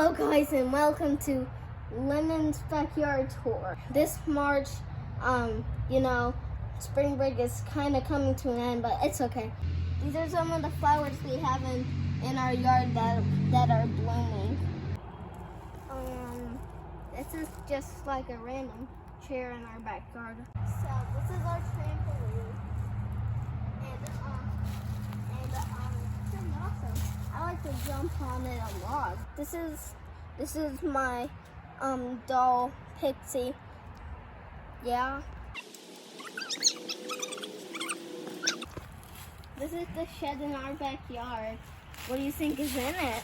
Hello guys and welcome to Lennon's backyard tour. This March, spring break is kind of coming to an end, but it's okay. These are some of the flowers we have in our yard that are blooming. This is just like a random chair in our backyard. So this is our trampoline, and this is awesome. I like to jump on it a lot. This is my doll Pixie. Yeah. This is the shed in our backyard. What do you think is in it?